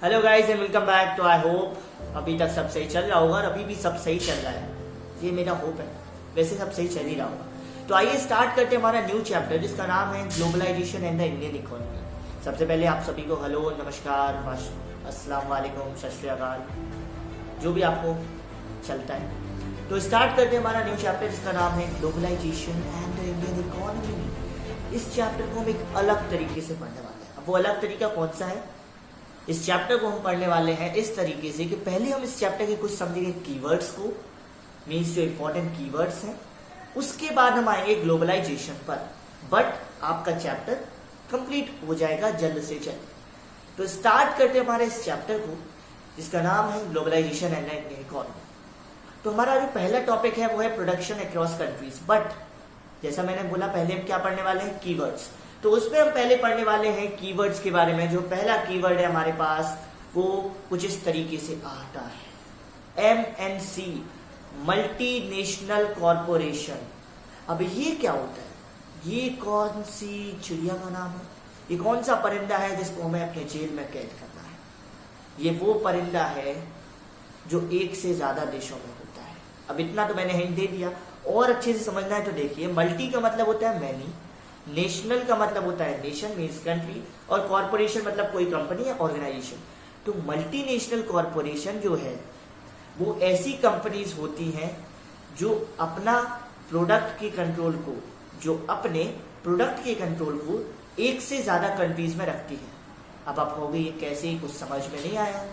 Hello guys and welcome back to I hope अभी तक सब सही चल रहा होगा और अभी भी सब सही चल रहा है, ये मेरा होप है। वैसे सब सही चल ही रहा होगा। तो आइए स्टार्ट करते हैं हमारा न्यू चैप्टर जिसका नाम है globalization and the Indian economy. सबसे पहले आप सभी को हेलो, नमस्कार, अस्सलाम वालेकुम, सत श्री अकाल, जो भी आपको चलता है। तो स्टार्ट करते हैं हमारा न्यू चैप्टर जिसका नाम है globalization and the Indian economy. इस चैप्टर को हम एक अलग तरीके से पढ़ने वाले हैं। अब वो अलग तरीका कौन सा है? इस चैप्टर को हम पढ़ने वाले हैं इस तरीके से कि पहले हम इस चैप्टर के कुछ समझेंगे कीवर्ड्स को, मींस जो इंपॉर्टेंट कीवर्ड्स हैं। उसके बाद हम आएंगे ग्लोबलाइजेशन पर, बट आपका चैप्टर कंप्लीट हो जाएगा जल्द से जल्द। तो स्टार्ट करते हैं हमारे इस चैप्टर को जिसका नाम है ग्लोबलाइजेशन एंड इंडियन इकोनॉमी। तो हमारा जो पहला टॉपिक है वो है प्रोडक्शन अक्रॉस कंट्रीज। बट जैसा मैंने बोला पहले हम क्या पढ़ने वाले हैं? कीवर्ड्स। तो उसमें हम पहले पढ़ने वाले हैं कीवर्ड्स के बारे में। जो पहला कीवर्ड है हमारे पास वो कुछ इस तरीके से आता है, MNC, मल्टीनेशनल कॉरपोरेशन। अब ये क्या होता है? ये कौन सी चिड़िया का नाम है? ये कौन सा परिंदा है जिसको हमें अपने जेल में कैद करना है? ये वो परिंदा है जो एक से ज्यादा देशों में होता है। अब इतना तो मैंने हिंट दे दिया, और अच्छे से समझना है तो देखिए, मल्टी का मतलब होता है मैनी, नेशनल का मतलब होता है नेशन मीन्स कंट्री, और कॉरपोरेशन मतलब कोई कंपनी या ऑर्गेनाइजेशन। तो मल्टीनेशनल कॉरपोरेशन जो है वो ऐसी कंपनीज होती हैं जो अपना प्रोडक्ट के कंट्रोल को एक से ज्यादा कंट्रीज में रखती है। अब आप कहोगे ये कैसे, कुछ समझ में नहीं आया।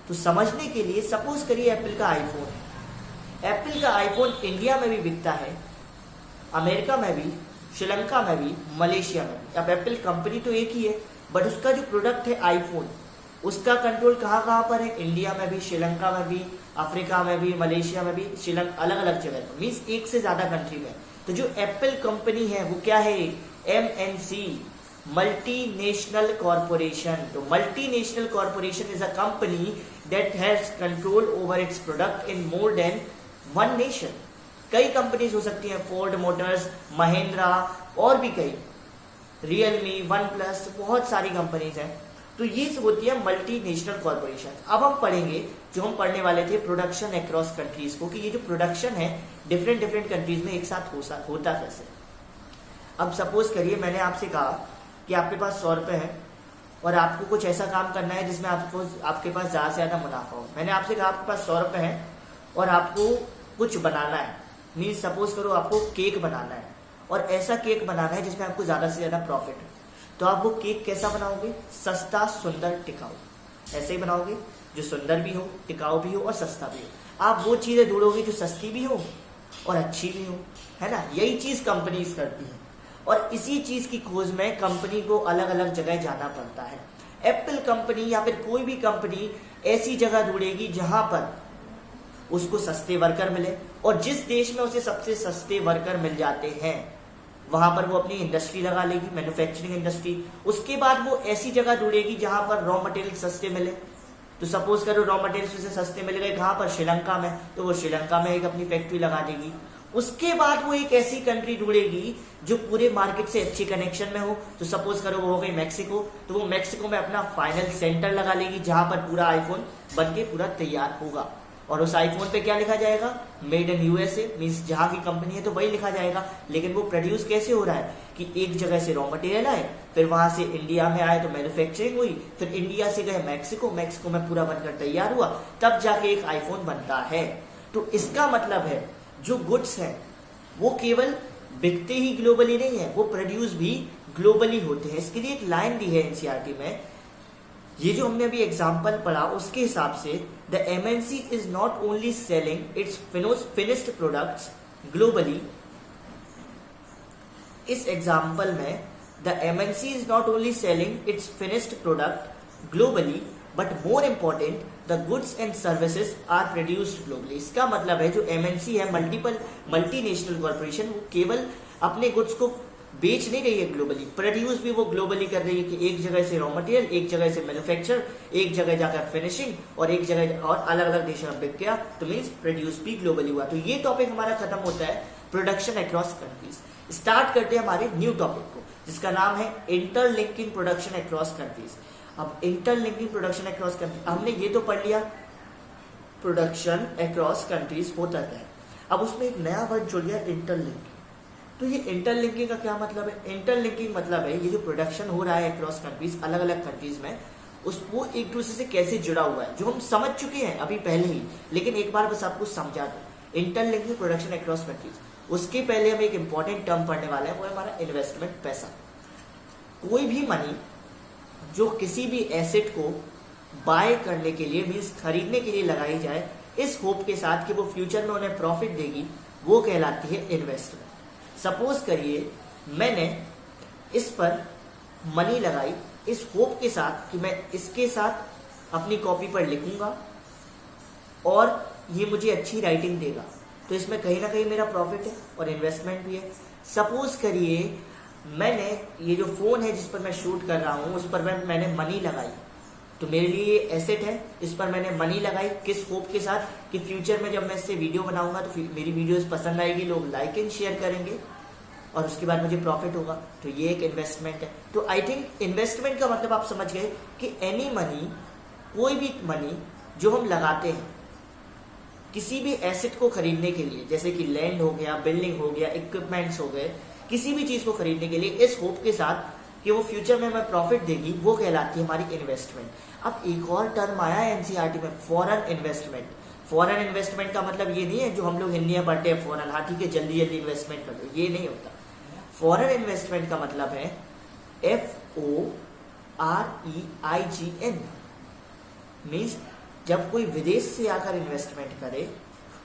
तो समझने के लिए सपोज करिए एप्पल का आईफोन है। एप्पल का आईफोन इंडिया में भी बिकता है, अमेरिका में भी, श्रीलंका में भी, मलेशिया में भी। अब एप्पल कंपनी तो एक ही है, बट उसका जो प्रोडक्ट है आईफोन, उसका कंट्रोल कहाँ कहाँ पर है? इंडिया में भी, श्रीलंका में भी, अफ्रीका में भी, मलेशिया में भी, श्रीलंका, अलग अलग जगह पर, मीन्स एक से ज्यादा कंट्री में। तो जो एप्पल कंपनी है वो क्या है? MNC, multinational corporation. तो multinational corporation is a company that has control over its product in more than one nation. कई कंपनीज हो सकती हैं, फोर्ड मोटर्स, महिंद्रा, और भी कई, रियलमी, वन प्लस, बहुत सारी कंपनीज हैं। तो ये होती है मल्टीनेशनल कॉरपोरेशन। अब हम पढ़ेंगे, जो हम पढ़ने वाले थे प्रोडक्शन अक्रॉस कंट्रीज को, कि ये जो प्रोडक्शन है डिफरेंट कंट्रीज में एक साथ होता कैसे। अब सपोज करिए मैंने आपसे कहा कि आपके पास 100 रुपए है और आपको कुछ ऐसा काम करना है जिसमें आपके पास ज्यादा से ज्यादा मुनाफा हो। मैंने आपसे कहा आपके पास 100 रुपए है और आपको कुछ बनाना है, मीन सपोज करो आपको केक बनाना है, और ऐसा केक बनाना है जिसमें आपको ज्यादा से ज्यादा प्रॉफिट हो। तो आप वो केक कैसा बनाओगे? सस्ता, सुंदर, टिकाऊ। ऐसे ही बनाओगे जो सुंदर भी हो, टिकाऊ भी हो और सस्ता भी हो। आप वो चीजें ढूंढोगे जो सस्ती भी हो और अच्छी भी हो, है ना? यही चीज कंपनीज करती है, और इसी चीज की खोज में कंपनी को अलग अलग जगह जाना पड़ता है। एप्पल कंपनी या फिर कोई भी कंपनी ऐसी जगह ढूंढेगी जहां पर उसको सस्ते वर्कर मिले, और जिस देश में उसे सबसे सस्ते वर्कर मिल जाते हैं वहां पर वो अपनी इंडस्ट्री लगा लेगी, मैन्युफैक्चरिंग इंडस्ट्री। उसके बाद वो ऐसी जगह ढूंढेगी जहां पर रॉ मटेरियल सस्ते मिले। तो सपोज करो रॉ मटेरियल उसे सस्ते मिल गए कहां पर? श्रीलंका में। तो वो श्रीलंका में एक अपनी फैक्ट्री लगा देगी। उसके बाद वो एक ऐसी कंट्री ढूंढेगी जो पूरे मार्केट से अच्छे कनेक्शन में हो। तो सपोज करो वो हो गई मैक्सिको। तो वो मैक्सिको में अपना फाइनल सेंटर लगा लेगी जहां पर पूरा आईफोन बन के पूरा तैयार होगा, और उस आईफोन पे क्या लिखा जाएगा? मेड इन USA, मीन्स जहां की कंपनी है तो वही लिखा जाएगा। लेकिन वो प्रोड्यूस कैसे हो रहा है कि एक जगह से रॉ मटेरियल आए, फिर वहां से इंडिया में आए तो मैन्युफैक्चरिंग हुई, फिर इंडिया से गए मैक्सिको, मैक्सिको में पूरा बनकर तैयार हुआ, तब जाके एक आईफोन बनता है। तो इसका मतलब है जो गुड्स हैं वो केवल बिकते ही ग्लोबली नहीं है, वो प्रोड्यूस भी ग्लोबली होते हैं। इसके लिए एक लाइन दी है NCERT में, ये जो हमने अभी एग्जाम्पल पढ़ा उसके हिसाब से, the MNC is not only selling its finished products globally. इस एग्जाम्पल में the MNC is not only selling its finished product globally but more important the goods and services are produced globally. इसका मतलब है जो MNC है, multinational corporation, वो केवल अपने गुड्स को बेच नहीं रही है ग्लोबली, प्रोड्यूस भी वो ग्लोबली कर रही है कि एक जगह से रॉ मटेरियल, एक जगह से मैन्युफैक्चर, एक जगह जाकर फिनिशिंग, और एक जगह और अलग अलग देशों में बिक गया, तो मीन्स प्रोड्यूस भी ग्लोबली हुआ। तो ये टॉपिक हमारा खत्म होता है प्रोडक्शन अक्रॉस कंट्रीज। स्टार्ट करते हैं हमारे न्यू टॉपिक को जिसका नाम है इंटरलिंकिंग प्रोडक्शन अक्रॉस कंट्रीज। अब इंटरलिंकिंग प्रोडक्शन अक्रॉस कंट्रीज, हमने ये तो पढ़ लिया प्रोडक्शन अक्रॉस कंट्रीज होता क्या है। अब उसमें एक नया वर्ड जुड़ गया इंटरलिंकिंग। तो ये इंटरलिंकिंग का क्या मतलब है? इंटरलिंकिंग मतलब है ये जो प्रोडक्शन हो रहा है अक्रॉस कंट्रीज, अलग अलग कंट्रीज में, उसको एक दूसरे से कैसे जुड़ा हुआ है, जो हम समझ चुके हैं अभी पहले ही, लेकिन एक बार बस आपको समझा दो। इंटरलिंकिंग प्रोडक्शन अक्रॉस कंट्रीज, उसके पहले हम एक इंपॉर्टेंट टर्म पढ़ने वाले हैं, वो है हमारा इन्वेस्टमेंट, पैसा। कोई भी मनी जो किसी भी एसेट को बाय करने के लिए, मीन्स खरीदने के लिए लगाई जाए इस होप के साथ कि वो फ्यूचर में उन्हें प्रॉफिट देगी, वो कहलाती है इन्वेस्टमेंट। सपोज करिए मैंने इस पर मनी लगाई इस होप के साथ कि मैं इसके साथ अपनी कॉपी पर लिखूंगा और ये मुझे अच्छी राइटिंग देगा, तो इसमें कहीं ना कहीं मेरा प्रॉफिट है और इन्वेस्टमेंट भी है। सपोज करिए मैंने ये जो फोन है जिस पर मैं शूट कर रहा हूँ उस पर मैंने मनी लगाई, तो मेरे लिए ये एसेट है, इस पर मैंने मनी लगाई किस होप के साथ कि फ्यूचर में जब मैं इससे वीडियो बनाऊंगा तो मेरी वीडियोस पसंद आएगी, लोग लाइक एंड शेयर करेंगे और उसके बाद मुझे प्रॉफिट होगा, तो ये एक इन्वेस्टमेंट है। तो आई थिंक इन्वेस्टमेंट का मतलब आप समझ गए कि एनी मनी, कोई भी मनी जो हम लगाते हैं किसी भी एसेट को खरीदने के लिए, जैसे कि लैंड हो गया, बिल्डिंग हो गया, इक्विपमेंट्स हो गए, किसी भी चीज को खरीदने के लिए इस होप के साथ कि वो फ्यूचर में हमें प्रॉफिट देगी, वो कहलाती है हमारी इन्वेस्टमेंट। अब एक और टर्म आया है एनसीईआरटी में, फॉरेन इन्वेस्टमेंट। फॉरेन इन्वेस्टमेंट का मतलब ये नहीं है जो हम लोग हिंदी में पढ़ते हैं फॉरेन, हाँ ठीक है जल्दी जल्दी इन्वेस्टमेंट कर दो, ये नहीं होता। फॉरेन इन्वेस्टमेंट का मतलब है FOREIGN, मीन्स जब कोई विदेश से आकर इन्वेस्टमेंट करे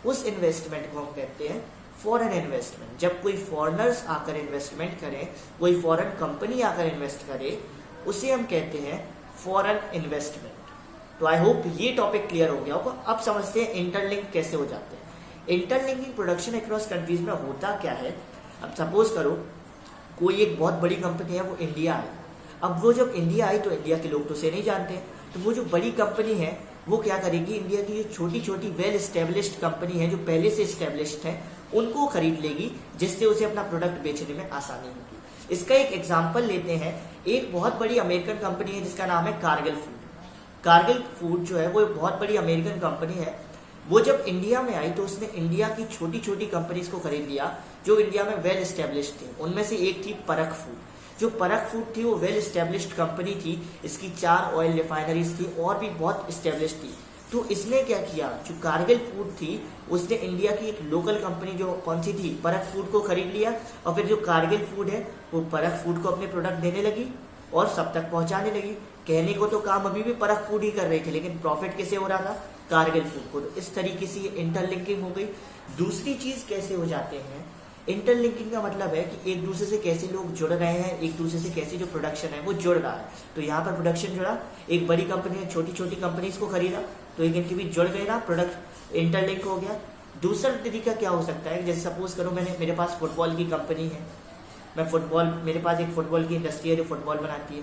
उस इन्वेस्टमेंट को हम कहते हैं फॉरेन इन्वेस्टमेंट। जब कोई फॉरेनर्स आकर इन्वेस्टमेंट करें, कोई फॉरेन कंपनी आकर इन्वेस्ट करे, उसे हम कहते हैं फॉरेन इन्वेस्टमेंट। तो आई होप ये टॉपिक क्लियर हो गया होगा। अब समझते हैं इंटरलिंक कैसे हो जाते हैं। इंटरलिंकिंग प्रोडक्शन अक्रॉस कंट्रीज में होता क्या है। अब सपोज करो कोई एक बहुत बड़ी कंपनी है, वो इंडिया आई। अब वो जब इंडिया आई तो इंडिया के लोग तो उसे नहीं जानते, तो वो जो बड़ी कंपनी है वो क्या करेगी, इंडिया की जो छोटी छोटी वेल एस्टेब्लिश्ड कंपनी है जो पहले से एस्टेब्लिश्ड है उनको खरीद लेगी, जिससे उसे अपना प्रोडक्ट बेचने में आसानी होगी। इसका एक एग्जांपल लेते हैं, एक बहुत बड़ी अमेरिकन कंपनी है जिसका नाम है कारगिल फूड। कारगिल फूड जो है वो बहुत बड़ी अमेरिकन कंपनी है। वो जब इंडिया में आई तो उसने इंडिया की छोटी छोटी कंपनीज को खरीद लिया जो इंडिया में वेल एस्टेब्लिश्ड थी। उनमें से एक थी परख फूड। जो परख फूड थी वो वेल एस्टेब्लिश्ड कंपनी थी, इसकी 4 ऑयल रिफाइनरीज थी और भी बहुत एस्टेब्लिश्ड थी। तो इसने क्या किया, जो कारगिल फूड थी उसने इंडिया की एक लोकल कंपनी जो कौन सी थी, परख फूड को खरीद लिया, और फिर जो कारगिल फूड है वो परख फूड को अपने प्रोडक्ट देने लगी और सब तक पहुंचाने लगी। कहने को तो काम अभी भी परख फूड ही कर रहे थे, लेकिन प्रॉफिट किसे हो रहा था, कारगिल फूड को। तो इस तरीके से इंटरलिंकिंग हो गई। दूसरी चीज कैसे हो जाते हैं, इंटरलिंकिंग का मतलब है कि एक दूसरे से कैसे लोग जुड़ रहे हैं, एक दूसरे से कैसे जो प्रोडक्शन है वो जुड़ रहा है। तो यहाँ पर प्रोडक्शन जुड़ा, एक बड़ी कंपनी ने छोटी छोटी कंपनीज को खरीदा तो एक इनके भी जुड़ गए ना, प्रोडक्ट इंटरलिंक हो गया। दूसरा तरीका क्या हो सकता है, जैसे सपोज करो मेरे पास फुटबॉल की कंपनी है, मैं फुटबॉल, मेरे पास एक फुटबॉल की इंडस्ट्री है जो फुटबॉल बनाती है।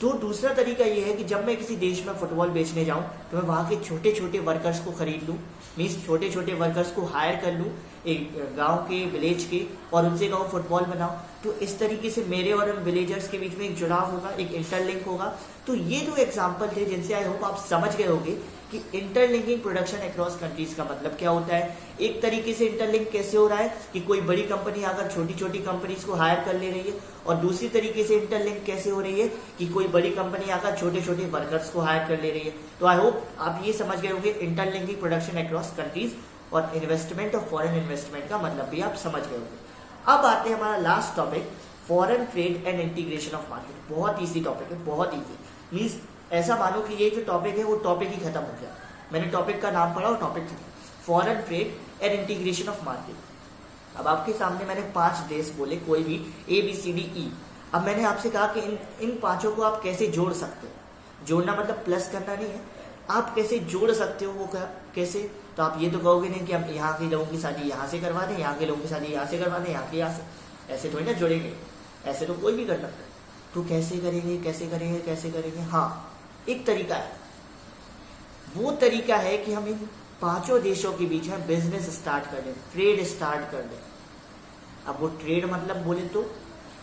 तो दूसरा तरीका ये है कि जब मैं किसी देश में फुटबॉल बेचने जाऊं तो मैं वहां के छोटे छोटे वर्कर्स को खरीद लूं, मीन्स छोटे छोटे वर्कर्स को हायर कर लूं एक गांव के, विलेज के, और उनसे कहूं फुटबॉल बनाओ। तो इस तरीके से मेरे और उन विलेजर्स के बीच में एक जुड़ाव होगा, एक इंटरलिंक होगा। तो ये दो एग्जाम्पल थे जिनसे आई होप आप समझ गए होंगे कि इंटरलिंकिंग प्रोडक्शन अक्रॉस कंट्रीज का मतलब क्या होता है। एक तरीके से इंटरलिंक कैसे हो रहा है कि कोई बड़ी कंपनी आकर छोटी छोटी कंपनीज को हायर कर ले रही है, और दूसरी तरीके से इंटरलिंक कैसे हो रही है कि कोई बड़ी कंपनी आकर छोटे छोटे वर्कर्स को हायर कर ले रही है। तो आई होप आप ये समझ गए होंगे इंटरलिंकिंग प्रोडक्शन अक्रॉस कंट्रीज, और इन्वेस्टमेंट और फॉरेन इन्वेस्टमेंट का मतलब भी आप समझ गए होंगे। अब आते हैं हमारा last topic, foreign trade and integration of market. बहुत ईजी टॉपिक है, बहुत ईजी, मीन्स ऐसा मानो कि ये जो टॉपिक है वो टॉपिक ही खत्म हो गया। मैंने टॉपिक का नाम पढ़ा और टॉपिक खत्म, foreign trade and integration of market. अब आपके सामने मैंने 5 देश बोले, कोई भी ABCDE। अब मैंने आपसे कहा कि इन 5 को आप कैसे जोड़ सकते हो। जोड़ना मतलब प्लस करना नहीं है, आप कैसे जोड़ सकते हो, वो कैसे। तो आप ये तो कहोगे नहीं कि हम यहाँ के लोगों की शादी यहाँ से करवा दें, यहाँ के लोगों की शादी यहाँ से करवा दें, यहाँ के यहाँ से, ऐसे थोड़ी ना जोड़ेंगे, ऐसे तो कोई भी कर सकता है। तो कैसे करेंगे, कैसे करेंगे, कैसे करेंगे। हाँ, एक तरीका है, वो तरीका है कि हम इन 5 देशों के बीच में बिजनेस स्टार्ट कर दें, ट्रेड स्टार्ट कर दें। अब वो ट्रेड मतलब बोले तो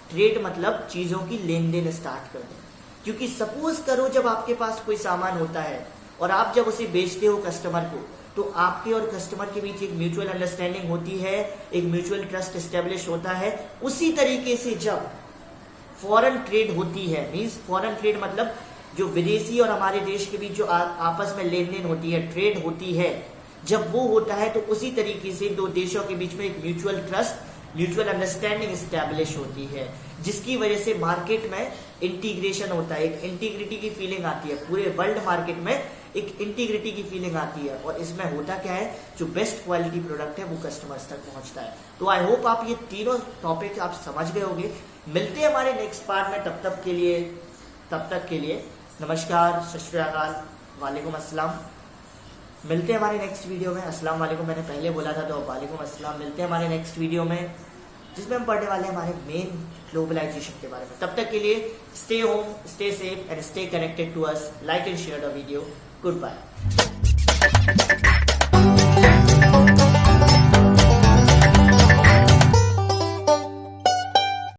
ट्रेड मतलब चीजों की लेन देन स्टार्ट कर दें। क्योंकि सपोज करो जब आपके पास कोई सामान होता है और आप जब उसे बेचते हो कस्टमर को, तो आपके और कस्टमर के बीच एक म्यूचुअल अंडरस्टैंडिंग होती है, एक म्यूचुअल ट्रस्ट एस्टेब्लिश होता है। उसी तरीके से जब फॉरेन ट्रेड होती है, मींस फॉरेन ट्रेड मतलब जो विदेशी और हमारे देश के बीच जो आपस में लेन देन होती है, ट्रेड होती है, जब वो होता है तो उसी तरीके से दो देशों के बीच में एक mutual trust, mutual understanding establish होती है, जिसकी वजह से मार्केट में इंटीग्रेशन होता है, एक इंटीग्रिटी की फीलिंग आती है, पूरे वर्ल्ड मार्केट में एक इंटीग्रिटी की फीलिंग आती है। और इसमें होता क्या है, जो बेस्ट क्वालिटी प्रोडक्ट है वो कस्टमर्स तक पहुंचता है। तो आई होप आप ये तीनों टॉपिक आप समझ गए होंगे। मिलते हैं हमारे नेक्स्ट पार्ट में, तब तक के लिए नमस्कार, सत श्री अकाल, वालेकुम अस्सलाम। मिलते हैं हमारे नेक्स्ट वीडियो में। अस्सलाम वालेकुम मैंने पहले बोला था, तो वालेकुम अस्सलाम। मिलते हैं हमारे नेक्स्ट वीडियो में, जिसमें हम पढ़ने वाले हैं हमारे मेन ग्लोबलाइजेशन के बारे में। तब तक के लिए stay home, stay safe and stay connected to us. Like and share the video. Good bye.